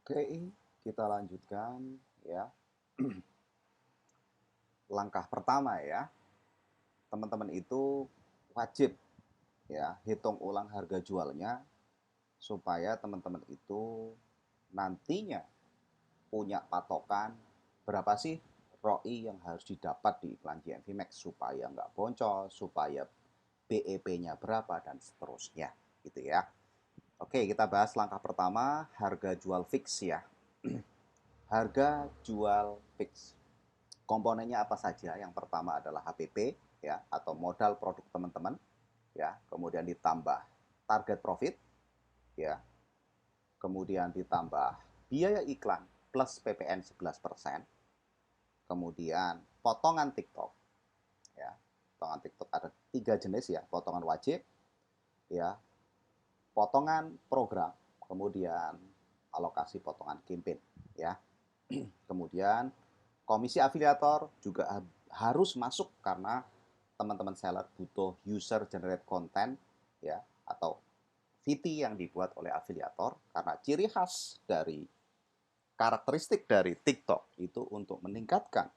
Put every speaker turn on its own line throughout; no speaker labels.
Oke, kita lanjutkan ya. Langkah pertama ya, teman-teman itu wajib ya hitung ulang harga jualnya supaya teman-teman itu nantinya punya patokan berapa sih ROI yang harus didapat di iklan GMV Max supaya nggak boncos, supaya BEP-nya berapa dan seterusnya gitu ya. Oke, kita bahas langkah pertama, harga jual fix ya. Harga jual fix. Komponennya apa saja? Yang pertama adalah HPP ya atau modal produk teman-teman ya, kemudian ditambah target profit ya, kemudian ditambah biaya iklan plus PPN 11%, kemudian potongan TikTok ya. Potongan TikTok ada 3 jenis ya, potongan wajib ya, potongan program, kemudian alokasi potongan campaign ya. Kemudian komisi afiliator juga harus masuk karena teman-teman seller butuh user generate content ya atau VT yang dibuat oleh afiliator karena ciri khas dari karakteristik dari TikTok itu untuk meningkatkan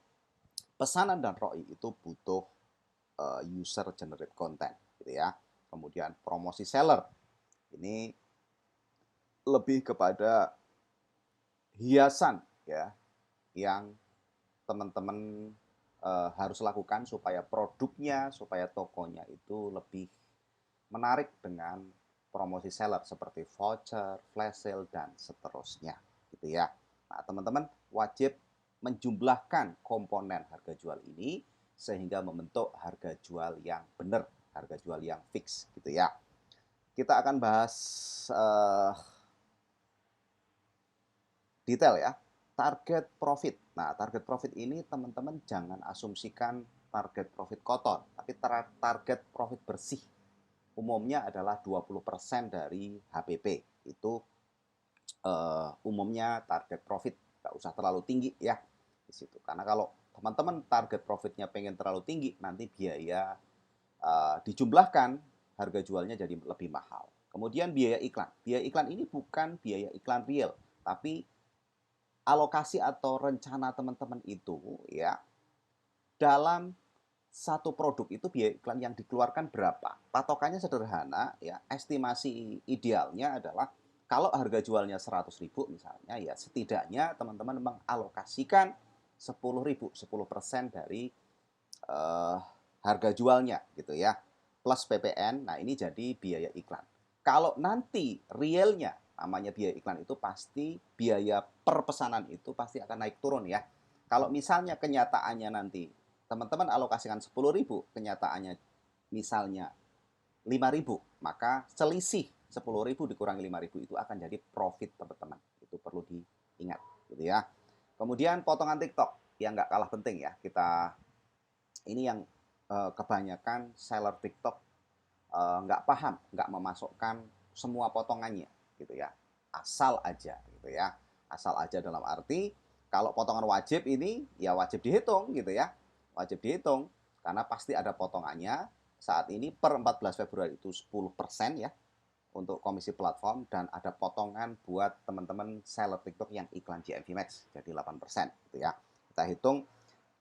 pesanan dan ROI itu butuh user generate content gitu ya. Kemudian promosi seller ini lebih kepada hiasan ya yang teman-teman harus lakukan supaya produknya, supaya tokonya itu lebih menarik dengan promosi seller seperti voucher, flash sale, dan seterusnya. Gitu ya. Nah, teman-teman wajib menjumlahkan komponen harga jual ini sehingga membentuk harga jual yang benar, harga jual yang fix gitu ya. Kita akan bahas detail ya. Target profit. Nah, target profit ini teman-teman jangan asumsikan target profit kotor, tapi target profit bersih. Umumnya adalah 20% dari HPP. Itu umumnya target profit. Nggak usah terlalu tinggi ya di situ. Karena kalau teman-teman target profitnya pengen terlalu tinggi, nanti biaya dijumlahkan harga jualnya jadi lebih mahal. Kemudian biaya iklan. Biaya iklan ini bukan biaya iklan real, tapi alokasi atau rencana teman-teman itu ya dalam satu produk itu biaya iklan yang dikeluarkan berapa? Patokannya sederhana ya, estimasi idealnya adalah kalau harga jualnya 100.000 misalnya ya setidaknya teman-teman mengalokasikan 10.000, 10% dari eh, harga jualnya gitu ya. Plus PPN, nah ini jadi biaya iklan. Kalau nanti realnya namanya biaya iklan itu pasti biaya per pesanan itu pasti akan naik turun ya. Kalau misalnya kenyataannya nanti teman-teman alokasikan 10.000, kenyataannya misalnya 5.000, maka selisih 10.000 dikurangi 5.000 itu akan jadi profit teman-teman. Itu perlu diingat gitu ya. Kemudian potongan TikTok yang nggak kalah penting ya. Ini yang kebanyakan seller TikTok nggak paham, nggak memasukkan semua potongannya gitu ya. Asal aja gitu ya. Asal aja dalam arti kalau potongan wajib ini ya wajib dihitung gitu ya. Wajib dihitung karena pasti ada potongannya. Saat ini per 14 Februari itu 10% ya untuk komisi platform dan ada potongan buat teman-teman seller TikTok yang iklan GMV Max jadi 8% gitu ya. Kita hitung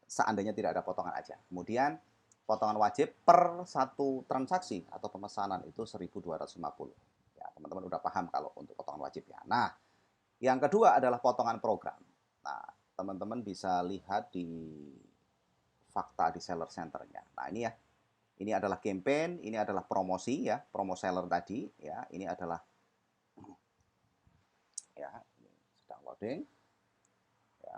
seandainya tidak ada potongan aja. Kemudian potongan wajib per satu transaksi atau pemesanan itu 1.250. Ya, teman-teman udah paham kalau untuk potongan wajib ya. Nah, yang kedua adalah potongan program. Nah, teman-teman bisa lihat di fakta di seller centernya. Nah, ini ya. Ini adalah campaign, ini adalah promosi ya, promo seller tadi ya. Ini adalah ya, ini sedang loading ya.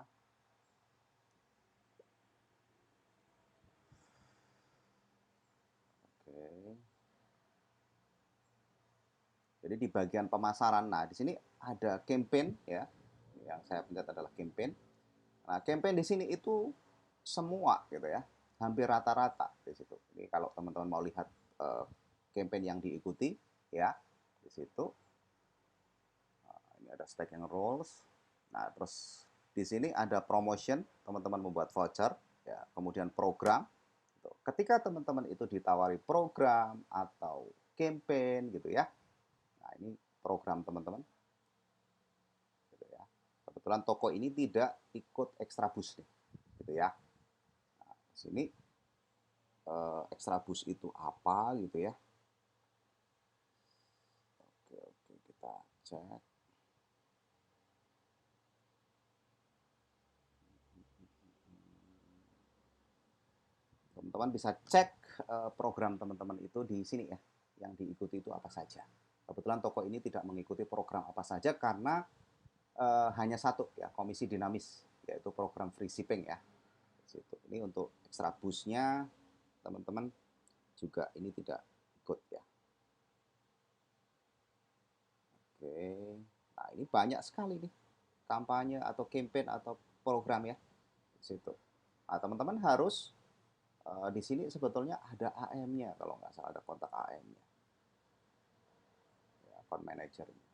Oke. Jadi di bagian pemasaran, nah di sini ada campaign ya, yang saya pencet adalah campaign. Nah campaign di sini itu semua gitu ya, hampir rata-rata di situ. Jadi kalau teman-teman mau lihat campaign yang diikuti ya di situ, ini ada stake and rolls. Nah terus di sini ada promotion, teman-teman membuat voucher, ya kemudian program. Ketika teman-teman itu ditawari program atau campaign gitu ya, nah ini program teman-teman gitu ya. Kebetulan toko ini tidak ikut extra boost nih, gitu ya. Nah, di sini extra boost itu apa gitu ya. Oke, kita cek. Teman-teman bisa cek program teman-teman itu di sini ya. Yang diikuti itu apa saja. Kebetulan toko ini tidak mengikuti program apa saja karena hanya satu ya, komisi dinamis, yaitu program free shipping ya. Situ. Ini untuk extra boost-nya teman-teman juga ini tidak ikut ya. Oke. Nah, ini banyak sekali nih kampanye atau campaign atau program ya di situ. Nah, teman-teman harus di sini sebetulnya ada AM-nya kalau nggak salah, ada kontak AM-nya. Ya, account manager-nya.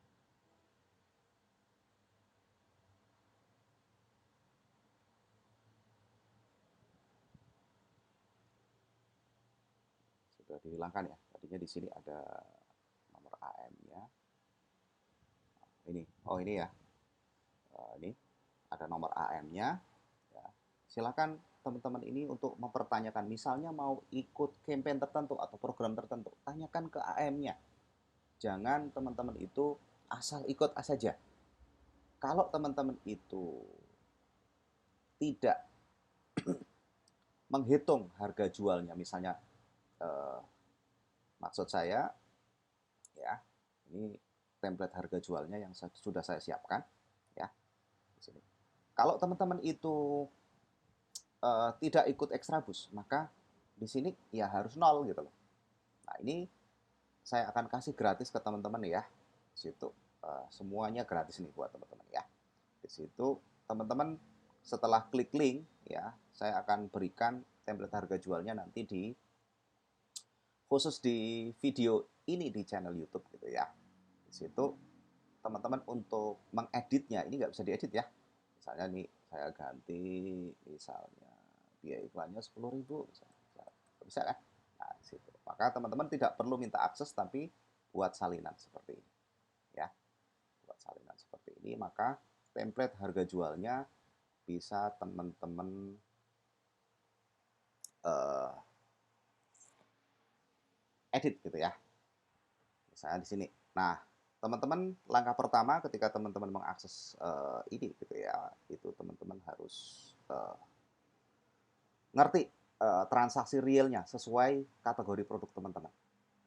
Sudah dihilangkan ya. Tadinya di sini ada nomor AM-nya. Ini. Oh, ini ya. Ini ada nomor AM-nya. Ya. Silakan teman-teman ini untuk mempertanyakan, misalnya mau ikut campaign tertentu atau program tertentu, tanyakan ke AM-nya. Jangan teman-teman itu asal ikut saja. Kalau teman-teman itu tidak menghitung harga jualnya, misalnya maksud saya ya, ini template harga jualnya yang sudah saya siapkan ya di sini. Kalau teman-teman itu tidak ikut extra boost, maka di sini ya harus nol gitu loh. Nah, ini saya akan kasih gratis ke teman-teman ya. Di situ semuanya gratis nih buat teman-teman ya. Di situ teman-teman setelah klik link ya, saya akan berikan template harga jualnya nanti di khusus di video ini di channel YouTube gitu ya. Di situ teman-teman untuk mengeditnya ini nggak bisa diedit ya. Misalnya nih saya ganti misalnya biaya iklannya 10.000 bisa kan? Nah, di situ. Maka teman-teman tidak perlu minta akses tapi buat salinan seperti ini ya. Buat salinan seperti ini maka template harga jualnya bisa teman-teman uh, edit gitu ya. Misalnya di sini. Nah, teman-teman langkah pertama ketika teman-teman mengakses ini gitu ya, itu teman-teman harus ngerti transaksi realnya sesuai kategori produk teman-teman.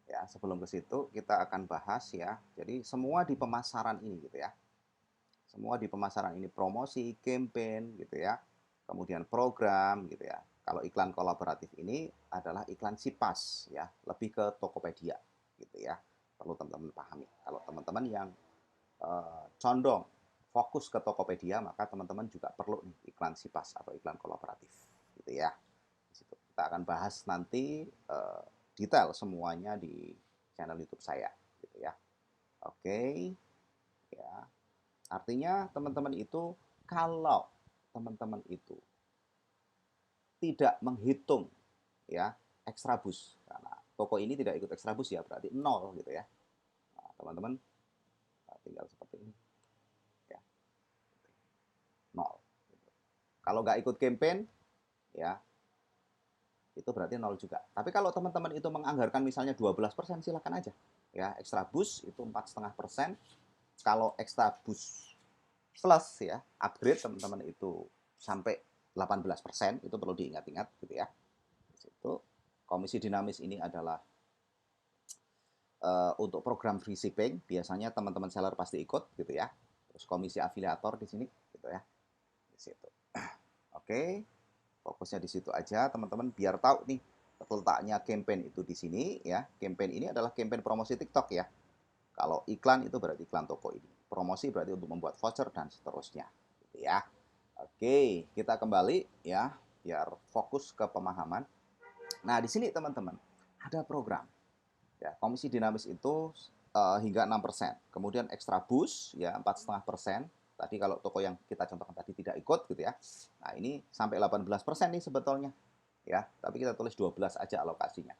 Ya, sebelum ke situ kita akan bahas ya. Jadi semua di pemasaran ini gitu ya. Semua di pemasaran ini promosi, campaign gitu ya. Kemudian program gitu ya. Kalau iklan kolaboratif ini adalah iklan Sipas ya, lebih ke Tokopedia gitu ya. Perlu teman-teman pahami. Kalau teman-teman yang condong fokus ke Tokopedia, maka teman-teman juga perlu nih iklan Sipas atau iklan kolaboratif gitu ya. Di situ kita akan bahas nanti detail semuanya di channel YouTube saya gitu ya. Oke. Ya. Artinya teman-teman itu kalau teman-teman itu tidak menghitung ya extra boost, karena toko ini tidak ikut extra boost ya berarti nol gitu ya. Nah, teman-teman tinggal seperti ini ya, nol. Kalau nggak ikut campaign ya itu berarti nol juga. Tapi kalau teman-teman itu menganggarkan misalnya 12%, silakan aja ya. Extra boost itu 4,5%. Kalau extra boost plus ya upgrade teman-teman itu sampai 18%, itu perlu diingat-ingat gitu ya. Di situ komisi dinamis ini adalah untuk program free shipping, biasanya teman-teman seller pasti ikut gitu ya. Terus komisi afiliator di sini gitu ya. Di situ. Oke. Fokusnya di situ aja teman-teman biar tahu nih letaknya campaign itu di sini ya. Campaign ini adalah campaign promosi TikTok ya. Kalau iklan itu berarti iklan toko ini. Promosi berarti untuk membuat voucher dan seterusnya gitu ya. Oke, kita kembali ya biar fokus ke pemahaman. Nah, di sini teman-teman ada program. Ya, komisi dinamis itu hingga 6%. Kemudian extra boost ya 4,5%. Tadi kalau toko yang kita contohkan tadi tidak ikut gitu ya. Nah, ini sampai 18% nih sebetulnya. Ya, tapi kita tulis 12 aja alokasinya.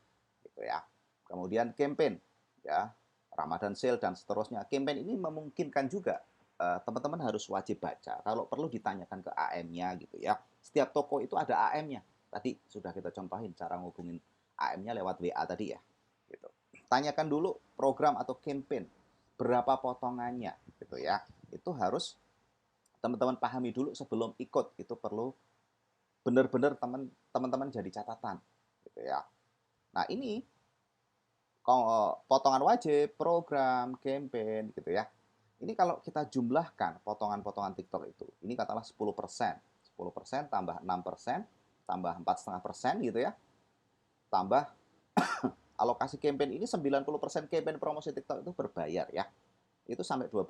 Gitu ya. Kemudian campaign ya, Ramadan sale dan seterusnya. Campaign ini memungkinkan juga teman-teman harus wajib baca. Kalau perlu ditanyakan ke AM-nya gitu ya. Setiap toko itu ada AM-nya. Tadi sudah kita contohin cara ngubungin AM-nya lewat WA tadi ya. Gitu. Tanyakan dulu program atau campaign, berapa potongannya gitu ya. Itu harus teman-teman pahami dulu sebelum ikut. Itu perlu benar-benar teman-teman jadi catatan gitu ya. Nah, ini potongan wajib, program, campaign gitu ya. Ini kalau kita jumlahkan potongan-potongan TikTok itu, ini katakanlah 10%. 10% tambah 6%, tambah 4,5% gitu ya. Tambah alokasi campaign ini 90% campaign promosi TikTok itu berbayar ya. Itu sampai 12%.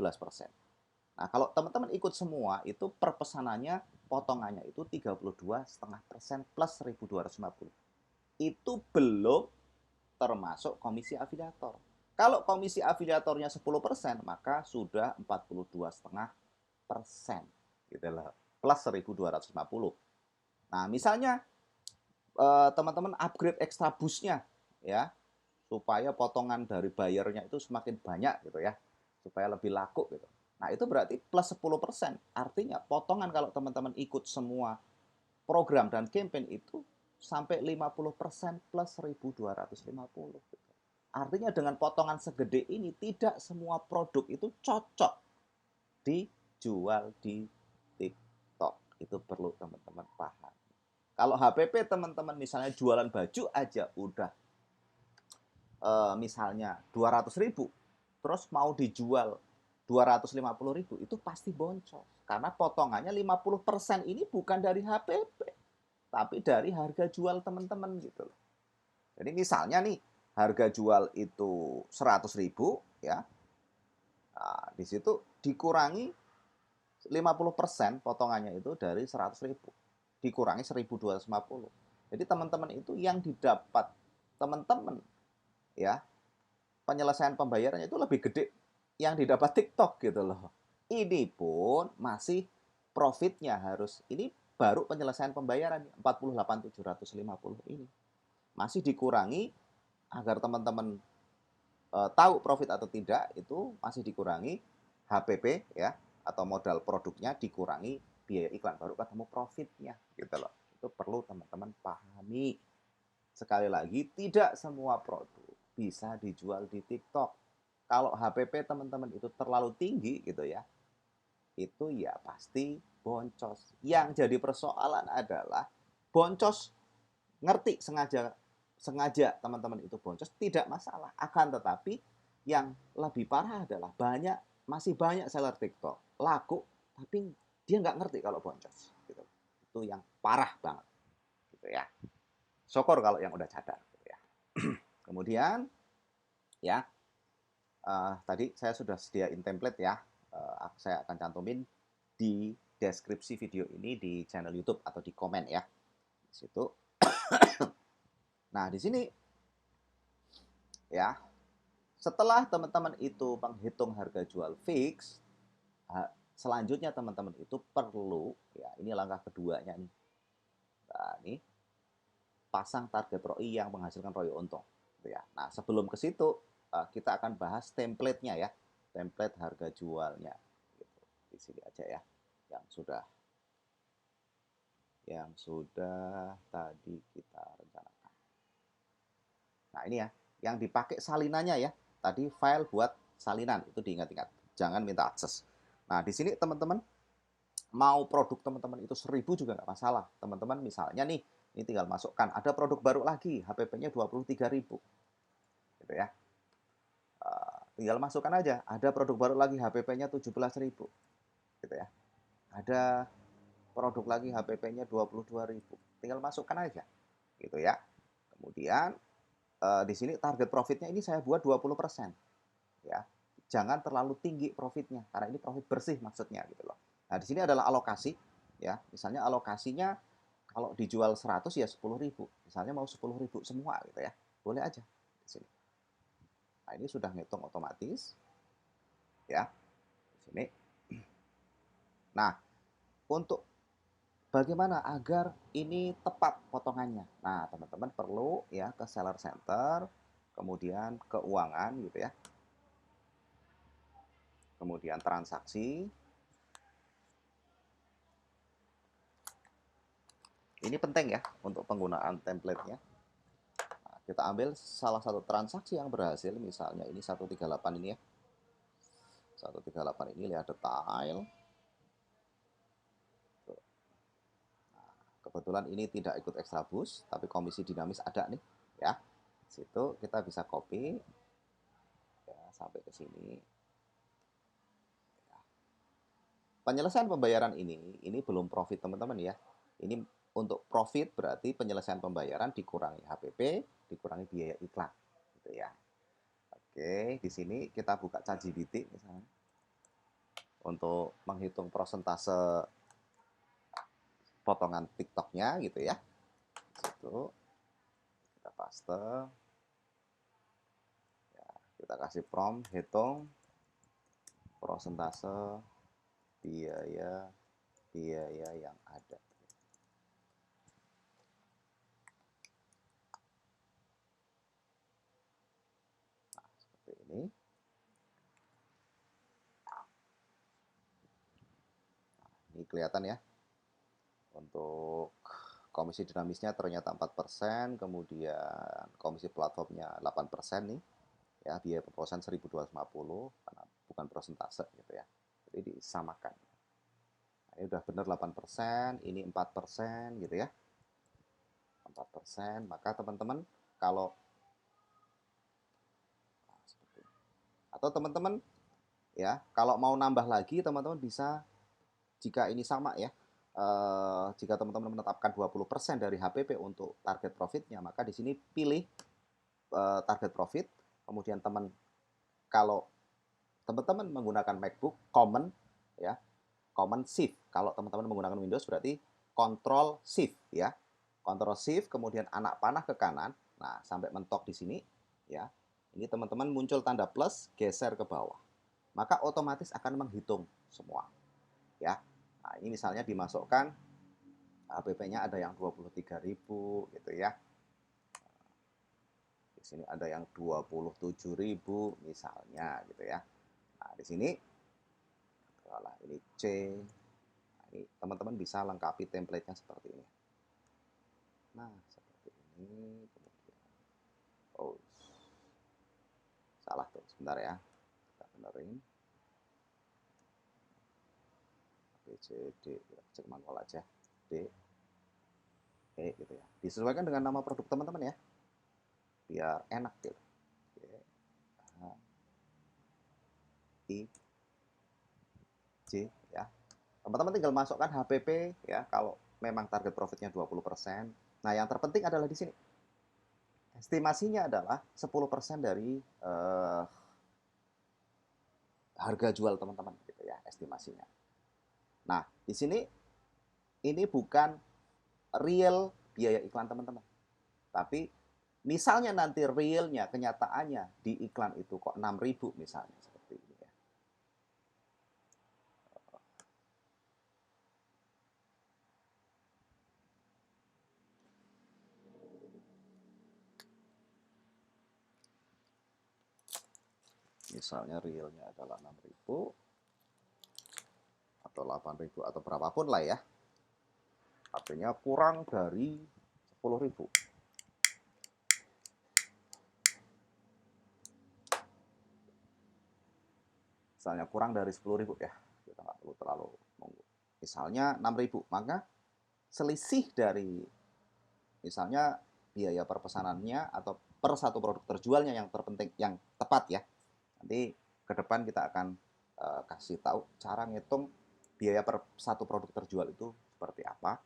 Nah, kalau teman-teman ikut semua, itu per pesanannya, potongannya itu 32,5% plus 1.250. Itu belum termasuk komisi afiliator. Kalau komisi afiliatornya 10%, maka sudah 42,5% gitu loh, plus 1.250. Nah, misalnya teman-teman upgrade extra boost-nya ya, supaya potongan dari bayarnya itu semakin banyak gitu ya, supaya lebih laku gitu. Nah, itu berarti plus 10%. Artinya potongan kalau teman-teman ikut semua program dan campaign itu sampai 50% plus 1.250 gitu. Artinya dengan potongan segede ini tidak semua produk itu cocok dijual di TikTok. Itu perlu teman-teman paham. Kalau HPP teman-teman misalnya jualan baju aja udah misalnya 200.000, terus mau dijual 250.000, itu pasti boncos. Karena potongannya 50% ini bukan dari HPP, tapi dari harga jual teman-teman gitu loh. Jadi misalnya nih, harga jual itu 100.000 ya. Nah, di situ dikurangi 50% potongannya itu dari 100.000. Dikurangi 1.250. Jadi teman-teman itu yang didapat teman-teman ya, penyelesaian pembayarannya itu lebih gede yang didapat TikTok gitu loh. Ini pun masih profitnya harus, ini baru penyelesaian pembayaran 48.750 ini. Masih dikurangi agar teman-teman tahu profit atau tidak, itu masih dikurangi HPP ya, atau modal produknya dikurangi biaya iklan, baru ketemu profitnya gitu loh. Itu perlu teman-teman pahami. Sekali lagi, tidak semua produk bisa dijual di TikTok. Kalau HPP teman-teman itu terlalu tinggi gitu ya, itu ya pasti boncos. Yang jadi persoalan adalah boncos, ngerti sengaja sengaja teman-teman itu boncos tidak masalah. Akan tetapi yang lebih parah adalah masih banyak seller TikTok laku tapi dia nggak ngerti kalau boncos gitu. Itu yang parah banget gitu ya. Syukur kalau yang udah cadar gitu ya. Kemudian ya, tadi saya sudah sediain template ya. Saya akan cantumin di deskripsi video ini di channel YouTube atau di komen ya. Di situ. Nah, di sini ya, setelah teman-teman itu menghitung harga jual fix, selanjutnya teman-teman itu perlu ya, ini langkah keduanya nih. Nah, ini pasang target ROI yang menghasilkan ROI untung gitu ya. Nah, sebelum ke situ kita akan bahas template-nya ya. Template harga jualnya gitu. Di sini aja ya. Yang sudah tadi kita rencanakan. Nah, ini ya, yang dipakai salinannya ya. Tadi file buat salinan, itu diingat-ingat. Jangan minta akses. Nah, di sini teman-teman mau produk teman-teman itu 1.000 juga nggak masalah. Teman-teman misalnya nih, ini tinggal masukkan, ada produk baru lagi, HPP-nya 23.000. Gitu ya. Tinggal masukkan aja, ada produk baru lagi, HPP-nya 17.000. Gitu ya. Ada produk lagi, HPP-nya 22.000. Tinggal masukkan aja. Gitu ya. Kemudian di sini target profitnya ini saya buat 20%. Ya. Jangan terlalu tinggi profitnya, karena ini profit bersih maksudnya gitu loh. Nah, di sini adalah alokasi ya. Misalnya alokasinya kalau dijual 100 ya 10.000. Misalnya mau 10.000 semua gitu ya. Boleh aja di sini. Nah, ini sudah ngitung otomatis ya. Di sini. Nah, untuk bagaimana agar ini tepat potongannya? Nah, teman-teman perlu ya ke seller center, kemudian keuangan gitu ya. kemudian transaksi. Ini penting ya untuk penggunaan template-nya. Nah, kita ambil salah satu transaksi yang berhasil, misalnya ini 138 ini ya. 138 ini, lihat detail. Kebetulan ini tidak ikut extra boost, tapi komisi dinamis ada nih, ya. Situ kita bisa copy, ya, sampai ke sini. Ya. Penyelesaian pembayaran ini belum profit teman-teman ya. Ini untuk profit berarti penyelesaian pembayaran dikurangi HPP, dikurangi biaya iklan, gitu ya. Oke, di sini kita buka ChatGPT misalnya untuk menghitung persentase potongan TikToknya gitu ya. Situ kita paste, ya, kita kasih prompt hitung persentase biaya yang ada. Nah, seperti ini. Nah, ini kelihatan ya. Untuk komisi dinamisnya ternyata 4%, kemudian komisi platformnya 8% nih. Ya, biaya pemrosesan 1.250 karena bukan persentase gitu ya. Jadi disamakan. Nah, ini udah benar 8%, ini 4% gitu ya. 4%, maka teman-teman kalau atau teman-teman ya, kalau mau nambah lagi teman-teman bisa, jika ini sama ya. Jika teman-teman menetapkan 20% dari HPP untuk target profitnya, maka di sini pilih target profit, kemudian kalau teman-teman menggunakan MacBook Common ya, Common Shift. Kalau teman-teman menggunakan Windows berarti Control Shift ya. Control Shift kemudian anak panah ke kanan. Nah, sampai mentok di sini ya. Ini teman-teman muncul tanda plus, geser ke bawah. Maka otomatis akan menghitung semua ya. Nah, ini misalnya dimasukkan HPP-nya ada yang 23.000 gitu ya. Di sini ada yang 27.000 misalnya gitu ya. Nah, di sini ini C. Nah, ini teman-teman bisa lengkapi template-nya seperti ini. Nah, seperti ini. Kemudian, oh, salah tuh, sebentar ya. Kita benerin. B, C, D. Kita cek manual aja. D, E gitu ya. Disesuaikan dengan nama produk teman-teman ya. Biar enak gitu. D, A, I, J ya. Teman-teman tinggal masukkan HPP ya kalau memang target profitnya 20%. Nah, yang terpenting adalah di sini. Estimasinya adalah 10% dari harga jual teman-teman gitu ya, estimasinya. Nah, di sini ini bukan real biaya iklan teman-teman. Tapi misalnya nanti realnya, kenyataannya di iklan itu kok 6.000 misalnya seperti ini ya. Misalnya realnya adalah 6.000 atau 8.000 atau berapapun lah ya. Artinya kurang dari 10.000. Misalnya kurang dari 10.000 ya, kita nggak perlu terlalu nunggu. Misalnya 6.000, maka selisih dari misalnya biaya perpesanannya atau per satu produk terjualnya yang terpenting, yang tepat ya. Nanti ke depan kita akan kasih tahu cara ngitung biaya per satu produk terjual itu seperti apa.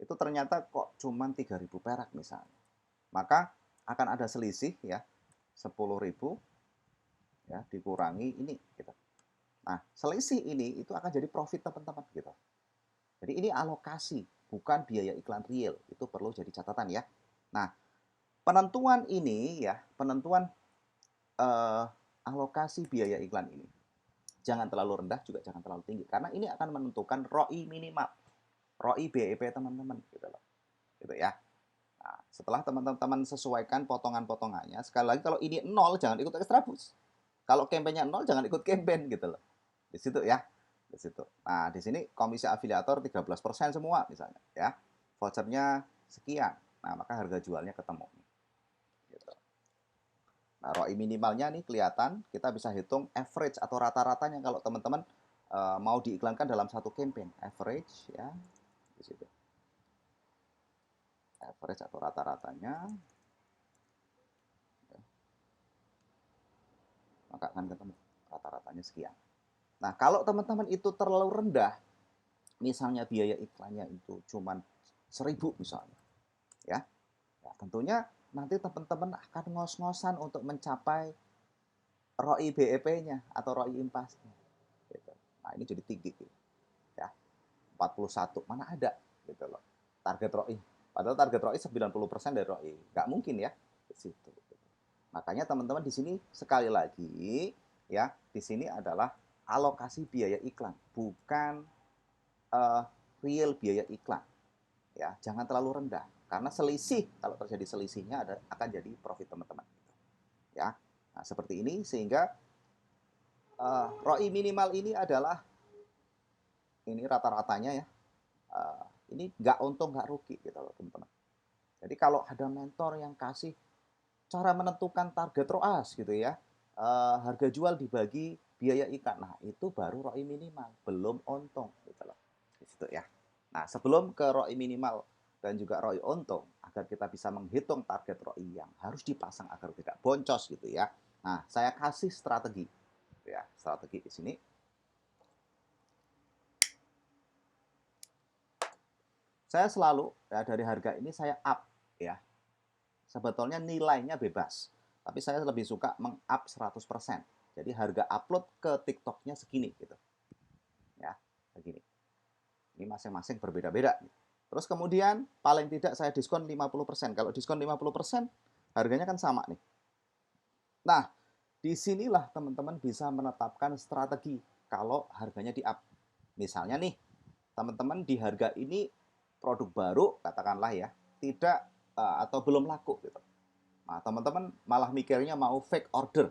Itu ternyata kok cuma 3.000 perak misalnya. Maka akan ada selisih ya, 10.000 ya dikurangi ini gitu. Nah, selisih ini itu akan jadi profit teman-teman gitu. Jadi ini alokasi, bukan biaya iklan real. Itu perlu jadi catatan ya. Nah, penentuan ini ya, penentuan alokasi biaya iklan ini. Jangan terlalu rendah, juga jangan terlalu tinggi. Karena ini akan menentukan ROI minimal. ROI BEP teman-teman gitu loh. Gitu ya. Nah, setelah teman-teman sesuaikan potongan-potongannya, sekali lagi kalau ini 0 jangan ikut extra boost. Kalau campaign-nya 0 jangan ikut campaign gitu loh. Di situ ya. Di situ. Nah, di sini komisi afiliator 13% semua misalnya ya. Vouchernya sekian. Nah, maka harga jualnya ketemu. Gitu. Nah, ROI minimalnya nih kelihatan, kita bisa hitung average atau rata-ratanya kalau teman-teman mau diiklankan dalam satu campaign. Average ya, di situ. Average atau rata-ratanya, ya, maka akan ketemu rata-ratanya sekian. Nah, kalau teman-teman itu terlalu rendah, misalnya biaya iklannya itu cuma 1.000 misalnya, ya, ya tentunya nanti teman-teman akan ngos-ngosan untuk mencapai ROI BEP-nya atau ROI impasnya. Gitu. Nah, ini jadi tinggi. Gitu. Ya, 41, mana ada gitu loh. Target ROI. Padahal target ROI 90% dari ROI. Nggak mungkin ya ke situ. Makanya teman-teman di sini sekali lagi ya, di sini adalah alokasi biaya iklan, bukan uh, real biaya iklan. Ya, jangan terlalu rendah karena selisih, kalau terjadi selisihnya akan jadi profit teman-teman. Ya, nah seperti ini sehingga ROI minimal ini adalah ini rata-ratanya ya. Ini nggak untung nggak rugi gitu loh teman-teman. Jadi kalau ada mentor yang kasih cara menentukan target ROAS gitu ya, harga jual dibagi biaya iklan, nah itu baru ROI minimal, belum untung gitu loh. Di situ ya. Nah sebelum ke ROI minimal dan juga ROI untung, agar kita bisa menghitung target ROI yang harus dipasang agar tidak boncos gitu ya. Nah saya kasih strategi, gitu ya, strategi di sini. Saya selalu ya dari harga ini saya up ya. Sebetulnya nilainya bebas, tapi saya lebih suka meng-up 100%. Jadi harga upload ke TikTok-nya segini gitu. Ya, segini. Ini masing-masing berbeda-beda. Terus kemudian paling tidak saya diskon 50%. Kalau diskon 50%, harganya kan sama nih. Nah, disinilah teman-teman bisa menetapkan strategi kalau harganya di-up. Misalnya nih, teman-teman di harga ini produk baru, katakanlah ya, tidak atau belum laku gitu. Nah, teman-teman malah mikirnya mau fake order.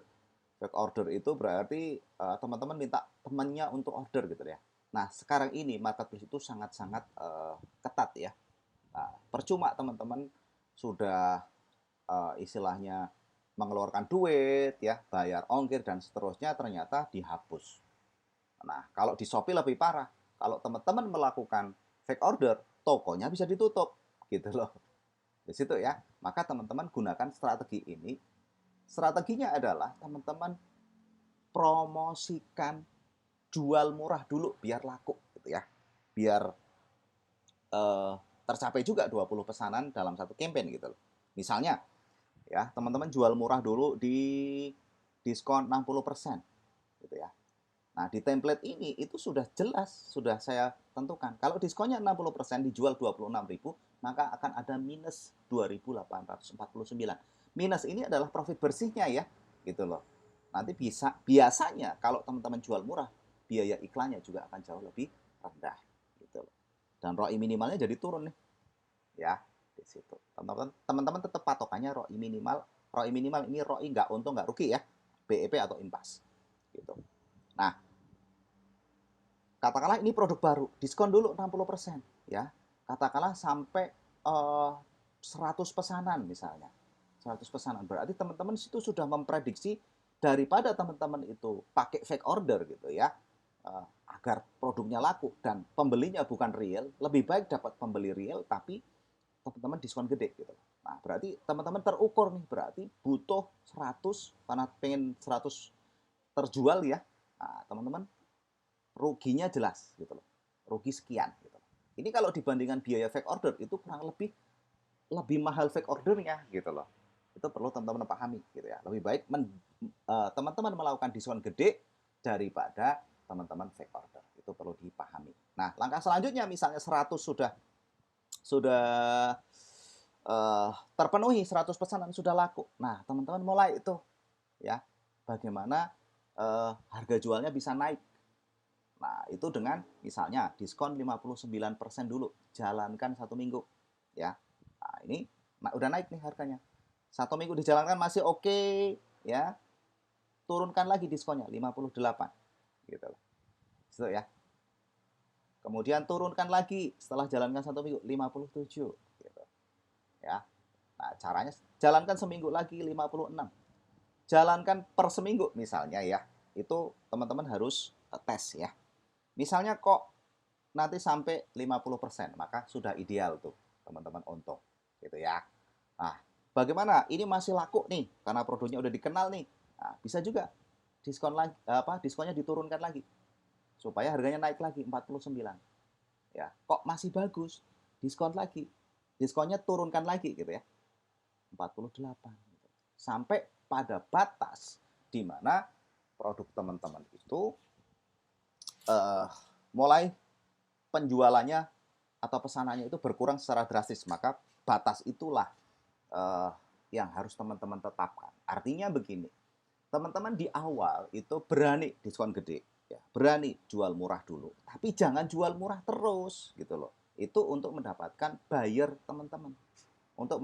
Fake order itu berarti teman-teman minta temannya untuk order gitu ya. Nah, sekarang ini marketplace itu sangat-sangat ketat ya. Nah, percuma teman-teman sudah istilahnya mengeluarkan duit ya, bayar ongkir dan seterusnya ternyata dihapus. Nah, kalau di Shopee lebih parah. Kalau teman-teman melakukan fake order, tokonya bisa ditutup gitu loh. Di situ ya. Maka teman-teman gunakan strategi ini. Strateginya adalah teman-teman promosikan jual murah dulu biar laku gitu ya. Biar eh, tercapai juga 20 pesanan dalam satu campaign gitu loh. Misalnya ya, teman-teman jual murah dulu di diskon 60% gitu ya. Nah, di template ini itu sudah jelas, sudah saya tentukan. Kalau diskonnya 60% dijual 26.000, maka akan ada minus 2.849. Minus ini adalah profit bersihnya ya, gitu loh. Nanti biasanya kalau teman-teman jual murah, biaya iklannya juga akan jauh lebih rendah, gitu loh. Dan ROI minimalnya jadi turun nih, ya di situ. Teman-teman tetap patokannya ROI minimal. ROI minimal ini ROI nggak untung nggak rugi ya, BEP atau impas, gitu. Nah, katakanlah ini produk baru, diskon dulu 60% ya. Katakanlah sampai 100 pesanan misalnya. 100 pesanan. Berarti teman-teman itu sudah memprediksi daripada teman-teman itu pakai fake order gitu ya. Agar produknya laku dan pembelinya bukan real, lebih baik dapat pembeli real tapi teman-teman diskon gede gitu. Nah, berarti teman-teman terukur nih, berarti butuh 100 karena pengen 100 terjual ya. Nah, teman-teman ruginya jelas gitu loh. Rugi sekian gitu. Ini kalau dibandingkan biaya fake order itu kurang lebih mahal fake ordernya gitu loh. Itu perlu teman-teman pahami gitu ya. Lebih baik teman-teman melakukan diskon gede daripada teman-teman fake order. Itu perlu dipahami. Nah, langkah selanjutnya misalnya 100 sudah terpenuhi, 100 pesanan sudah laku. Nah, teman-teman mulai itu ya. Bagaimana harga jualnya bisa naik. Nah, itu dengan misalnya diskon 59% dulu, jalankan 1 minggu. Ya. Nah, ini udah naik nih harganya. 1 minggu dijalankan masih oke, ya. Turunkan lagi diskonnya 58 gitu loh. Gitu ya. Kemudian turunkan lagi setelah jalankan 1 minggu 57 gitu. Ya. Nah, caranya jalankan seminggu lagi 56. Jalankan per seminggu misalnya ya. Itu teman-teman harus tes ya. Misalnya kok nanti sampai 50%, maka sudah ideal tuh teman-teman untung gitu ya. Nah, bagaimana? Ini masih laku nih karena produknya udah dikenal nih. Nah, bisa juga diskon lagi diskonnya diturunkan lagi supaya harganya naik lagi 49. Ya, kok masih bagus? Diskon lagi. Diskonnya turunkan lagi gitu ya. 48 gitu. Sampai pada batas di mana produk teman-teman itu mulai penjualannya atau pesanannya itu berkurang secara drastis, maka batas itulah uh, yang harus teman-teman tetapkan. Artinya begini, teman-teman di awal itu berani diskon gede, ya, berani jual murah dulu, tapi jangan jual murah terus gitu loh. Itu untuk mendapatkan buyer teman-teman, untuk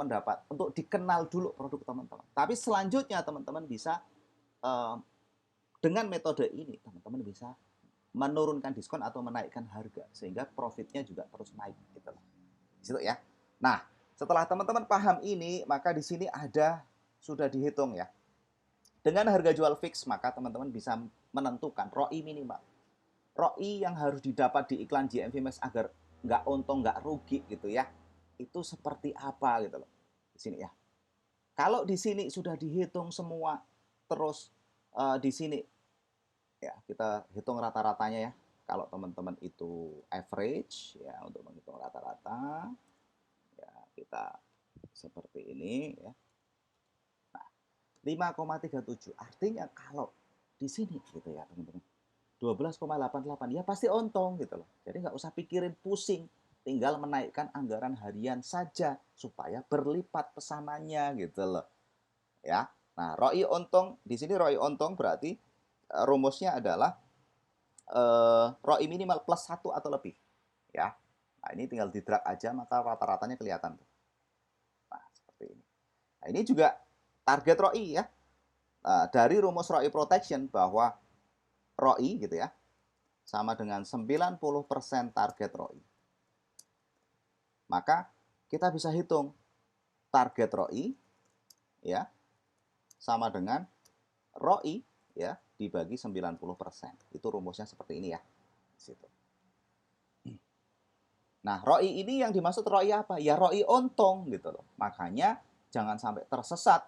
dikenal dulu produk teman-teman. Tapi selanjutnya teman-teman bisa uh, dengan metode ini teman-teman bisa menurunkan diskon atau menaikkan harga sehingga profitnya juga terus naik gitu loh. Di situ ya. Nah, setelah teman-teman paham ini, maka di sini ada sudah dihitung ya. Dengan harga jual fix, maka teman-teman bisa menentukan ROI minimal. ROI yang harus didapat di iklan GMV Max agar nggak untung, nggak rugi gitu ya. Itu seperti apa gitu loh. Di sini ya. Kalau di sini sudah dihitung semua, terus di sini ya kita hitung rata-ratanya ya. Kalau teman-teman itu average ya, untuk menghitung rata-rata ya kita seperti ini ya. Nah, 5,37 artinya kalau di sini gitu ya teman-teman, 12,88 ya pasti untung gitu loh. Jadi nggak usah pikirin pusing, tinggal menaikkan anggaran harian saja supaya berlipat pesanannya gitu loh ya. Nah, ROI untung di sini, ROI untung berarti rumusnya adalah ROI minimal plus 1 atau lebih ya. Nah, ini tinggal di drag aja maka rata-ratanya kelihatan tuh. Nah, seperti ini. Nah, ini juga target ROI ya. Nah, dari rumus ROI protection bahwa ROI gitu ya sama dengan 90% target ROI. Maka kita bisa hitung target ROI ya sama dengan ROI ya dibagi 90%. Itu rumusnya seperti ini ya. Situ. Nah, ROI ini yang dimaksud ROI apa? Ya ROI untung gitu loh. Makanya jangan sampai tersesat.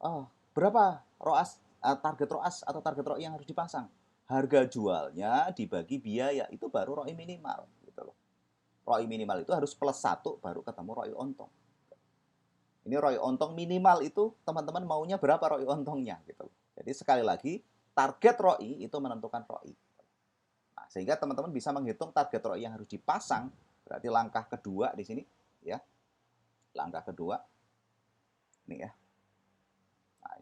Oh, berapa ROAS, target ROAS atau target ROI yang harus dipasang? Harga jualnya dibagi biaya, itu baru ROI minimal gitu loh. ROI minimal itu harus plus 1 baru ketemu ROI untung. Ini ROI untung minimal itu teman-teman maunya berapa ROI untungnya gitu loh. Jadi sekali lagi target ROI itu menentukan ROI. Nah, sehingga teman-teman bisa menghitung target ROI yang harus dipasang. Berarti langkah kedua di sini ya. Langkah kedua ini ya. Nah,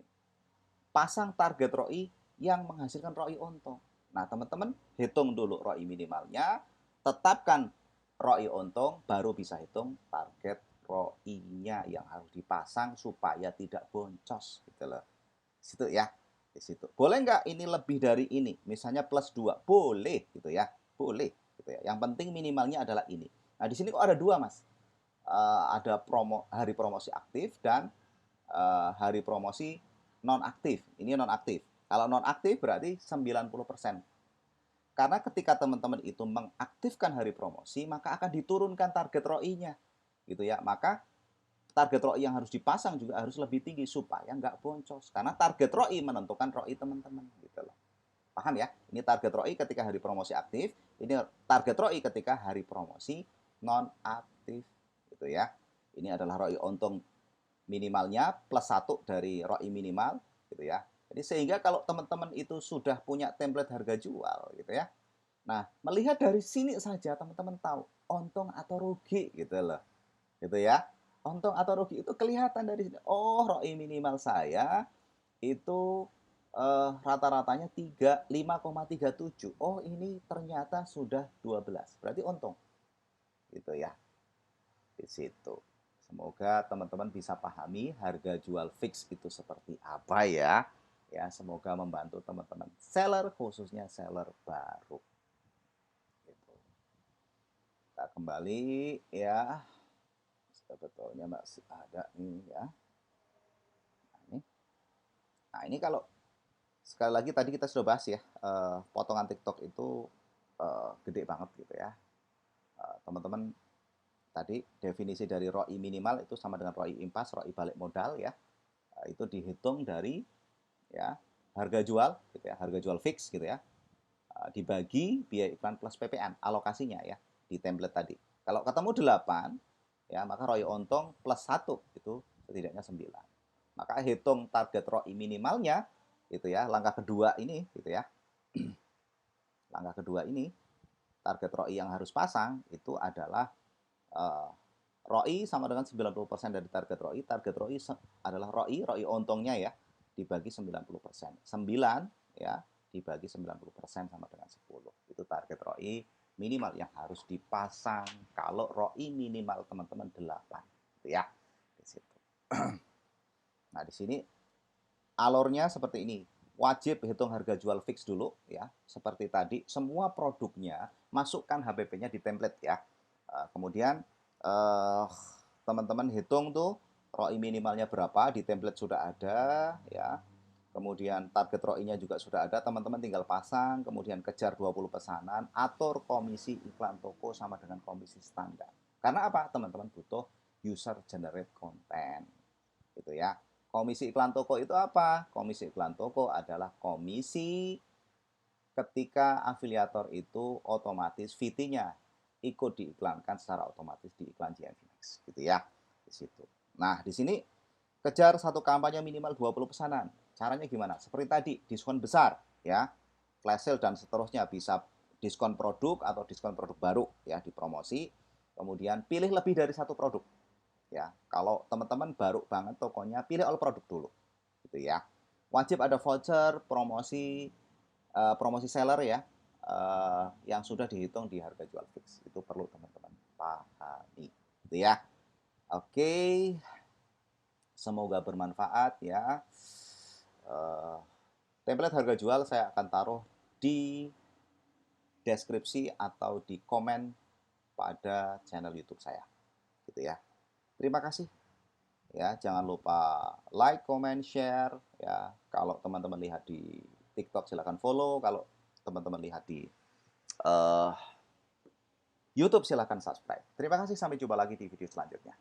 pasang target ROI yang menghasilkan ROI untung. Nah, teman-teman hitung dulu ROI minimalnya, tetapkan ROI untung, baru bisa hitung target ROI-nya yang harus dipasang supaya tidak boncos gitu loh. Situ ya. Di situ. Boleh nggak ini lebih dari ini? Misalnya plus 2. Boleh gitu ya. Boleh gitu ya. Yang penting minimalnya adalah ini. Nah, di sini kok ada dua, Mas. Ada hari promosi aktif dan hari promosi non aktif. Ini non aktif. Kalau non aktif berarti 90%. Karena ketika teman-teman itu mengaktifkan hari promosi, maka akan diturunkan target ROI-nya. Gitu ya. Maka target ROI yang harus dipasang juga harus lebih tinggi supaya nggak boncos. Karena target ROI menentukan ROI teman-teman gitu loh. Paham ya? Ini target ROI ketika hari promosi aktif, ini target ROI ketika hari promosi non aktif gitu ya. Ini adalah ROI untung minimalnya plus 1 dari ROI minimal gitu ya. Jadi sehingga kalau teman-teman itu sudah punya template harga jual gitu ya. Nah, melihat dari sini saja teman-teman tahu untung atau rugi gitu loh. Gitu ya. Untung atau rugi itu kelihatan dari sini. Oh, ROI minimal saya itu rata-ratanya 5,37. Oh, ini ternyata sudah 12. Berarti untung. Gitu ya. Di situ. Semoga teman-teman bisa pahami harga jual fix itu seperti apa ya. Ya, semoga membantu teman-teman seller khususnya seller baru. Kita kembali ya. Sebetulnya masih ada nih ya. Nah, ini kalau sekali lagi tadi kita sudah bahas ya, potongan TikTok itu gede banget gitu ya. Teman-teman, tadi definisi dari ROI minimal itu sama dengan ROI impas, ROI balik modal ya. Itu dihitung dari ya harga jual gitu ya, harga jual fix gitu ya. Dibagi biaya iklan plus PPN alokasinya ya di template tadi. Kalau ketemu 8 ya maka ROI untung plus 1 itu setidaknya 9. Maka hitung target ROI minimalnya itu ya, langkah kedua ini gitu ya. Langkah kedua ini target ROI yang harus pasang itu adalah ROI sama dengan 90% dari target ROI. Target ROI adalah ROI untungnya ya, dibagi 90%. 9 ya, dibagi 90% sama dengan 10. Itu target ROI minimal yang harus dipasang kalau ROI minimal teman-teman 8. Gitu ya. Di situ. Nah, di sini alurnya seperti ini. Wajib hitung harga jual fix dulu ya. Seperti tadi, semua produknya masukkan HPP-nya di template ya. Kemudian teman-teman hitung tuh ROI minimalnya berapa, di template sudah ada ya. Kemudian target ROI-nya juga sudah ada, teman-teman tinggal pasang, kemudian kejar 20 pesanan, atur komisi iklan toko sama dengan komisi standar. Karena apa? Teman-teman butuh user generate content. Gitu ya. Komisi iklan toko itu apa? Komisi iklan toko adalah komisi ketika afiliator itu otomatis VT-nya ikut diiklankan secara otomatis di iklan GMV Next gitu ya. Di situ. Nah, di sini kejar satu kampanye minimal 20 pesanan. Caranya gimana? Seperti tadi, diskon besar ya. Flash sale dan seterusnya, bisa diskon produk atau diskon produk baru ya di promosi. Kemudian pilih lebih dari satu produk ya. Kalau teman-teman baru banget tokonya, pilih all produk dulu gitu ya. Wajib ada voucher promosi seller ya, yang sudah dihitung di harga jual fix. Itu perlu teman-teman pahami gitu ya. Oke, semoga bermanfaat ya. Template harga jual saya akan taruh di deskripsi atau di komen pada channel YouTube saya gitu ya. Terima kasih ya, jangan lupa like, comment, share ya. Kalau teman-teman lihat di TikTok silahkan follow, kalau teman-teman lihat di YouTube silahkan subscribe. Terima kasih, sampai jumpa lagi di video selanjutnya.